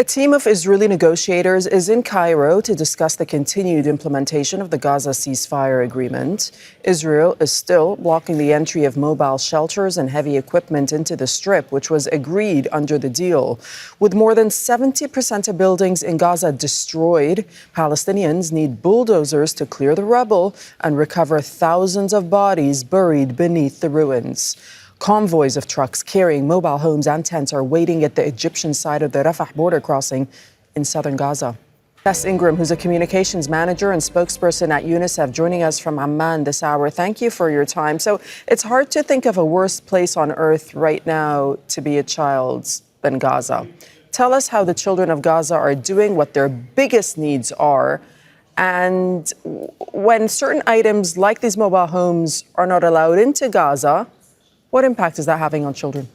A team of Israeli negotiators is in Cairo to discuss the continued implementation of the Gaza ceasefire agreement. Israel is still blocking the entry of mobile shelters and heavy equipment into the Strip, which was agreed under the deal. With more than 70% of buildings in Gaza destroyed, Palestinians need bulldozers to clear the rubble and recover thousands of bodies buried beneath the ruins. Convoys of trucks carrying mobile homes and tents are waiting at the Egyptian side of the Rafah border crossing in southern Gaza. Tess Ingram, who's a communications manager and spokesperson at UNICEF, joining us from Amman this hour. Thank you for your time. So it's hard to think of a worse place on earth right now to be a child than Gaza. Tell us how the children of Gaza are doing, what their biggest needs are, and when certain items like these mobile homes are not allowed into Gaza, what impact is that having on children?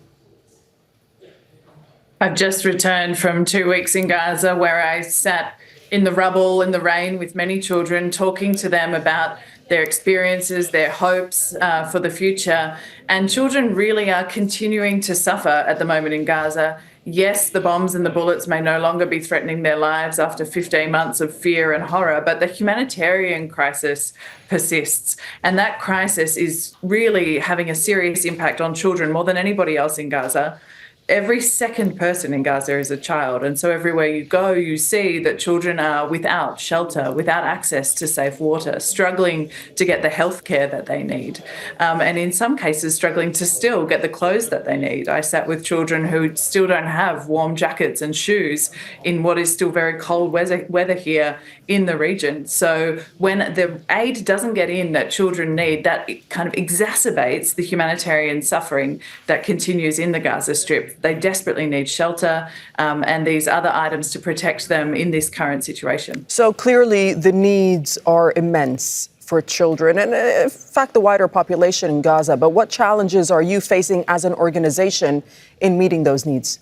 I've just returned from 2 weeks in Gaza where I sat in the rubble in the rain with many children, talking to them about their experiences, their hopes for the future. And children really are continuing to suffer at the moment in Gaza. Yes, the bombs and the bullets may no longer be threatening their lives after 15 months of fear and horror, but the humanitarian crisis persists. And that crisis is really having a serious impact on children more than anybody else in Gaza. Every second person in Gaza is a child. And so everywhere you go, you see that children are without shelter, without access to safe water, struggling to get the health care that they need. And in some cases, struggling to still get the clothes that they need. I sat with children who still don't have warm jackets and shoes in what is still very cold weather here in the region. So when the aid doesn't get in that children need, that kind of exacerbates the humanitarian suffering that continues in the Gaza Strip. They desperately need shelter and these other items to protect them in this current situation. So clearly the needs are immense for children and, in fact, the wider population in Gaza. But what challenges are you facing as an organization in meeting those needs?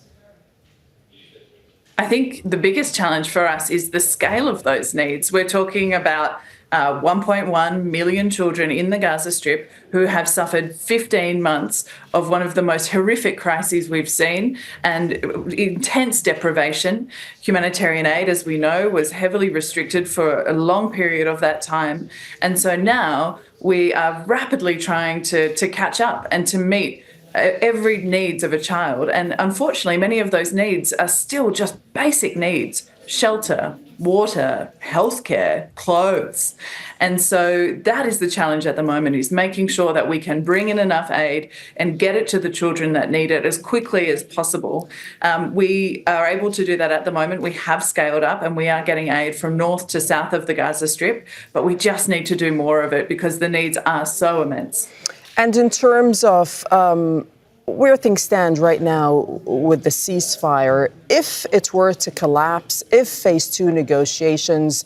I think the biggest challenge for us is the scale of those needs. We're talking about 1.1 million children in the Gaza Strip who have suffered 15 months of one of the most horrific crises we've seen and intense deprivation. Humanitarian aid, as we know, was heavily restricted for a long period of that time. And so now we are rapidly trying to catch up and to meet every needs of a child. And unfortunately, many of those needs are still just basic needs: shelter, water, healthcare, clothes. And so that is the challenge at the moment, is making sure that we can bring in enough aid and get it to the children that need it as quickly as possible. We are able to do that at the moment. We have scaled up and we are getting aid from north to south of the Gaza Strip, but we just need to do more of it because the needs are so immense. And in terms of where things stand right now with the ceasefire, if it were to collapse, if phase 2 negotiations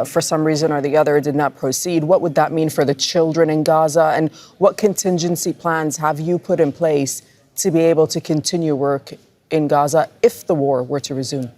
for some reason or the other did not proceed, what would that mean for the children in Gaza? And what contingency plans have you put in place to be able to continue work in Gaza if the war were to resume?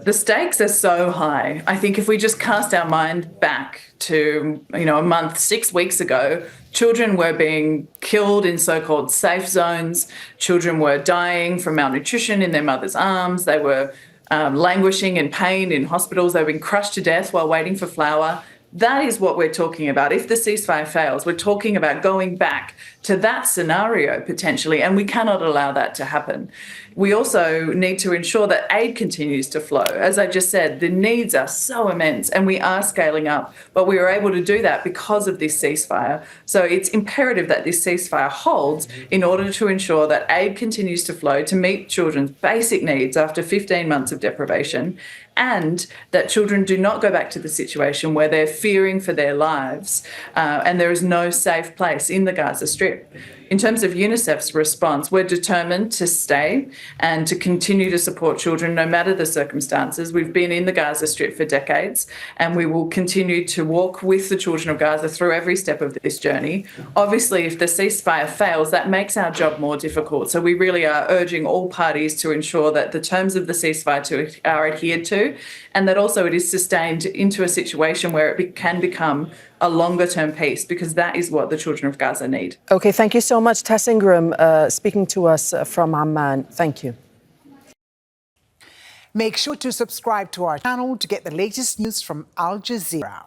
The stakes are so high. I think if we just cast our mind back to, a month, 6 weeks ago, children were being killed in so-called safe zones. Children were dying from malnutrition in their mother's arms. They were languishing in pain in hospitals. They were being crushed to death while waiting for flour. That is what we're talking about. If the ceasefire fails, we're talking about going back to that scenario potentially, and we cannot allow that to happen. We also need to ensure that aid continues to flow. As I just said, the needs are so immense and we are scaling up, but we were able to do that because of this ceasefire. So it's imperative that this ceasefire holds in order to ensure that aid continues to flow to meet children's basic needs after 15 months of deprivation, and that children do not go back to the situation where they're fearing for their lives and there is no safe place in the Gaza Strip. In terms of UNICEF's response, we're determined to stay and to continue to support children no matter the circumstances. We've been in the Gaza Strip for decades and we will continue to walk with the children of Gaza through every step of this journey. Obviously, if the ceasefire fails, that makes our job more difficult. So we really are urging all parties to ensure that the terms of the ceasefire are adhered to, and that also it is sustained into a situation where it can become a longer-term peace, because that is what the children of Gaza need. Okay, thank you so much, Tess Ingram, speaking to us from Amman. Thank you. Make sure to subscribe to our channel to get the latest news from Al Jazeera.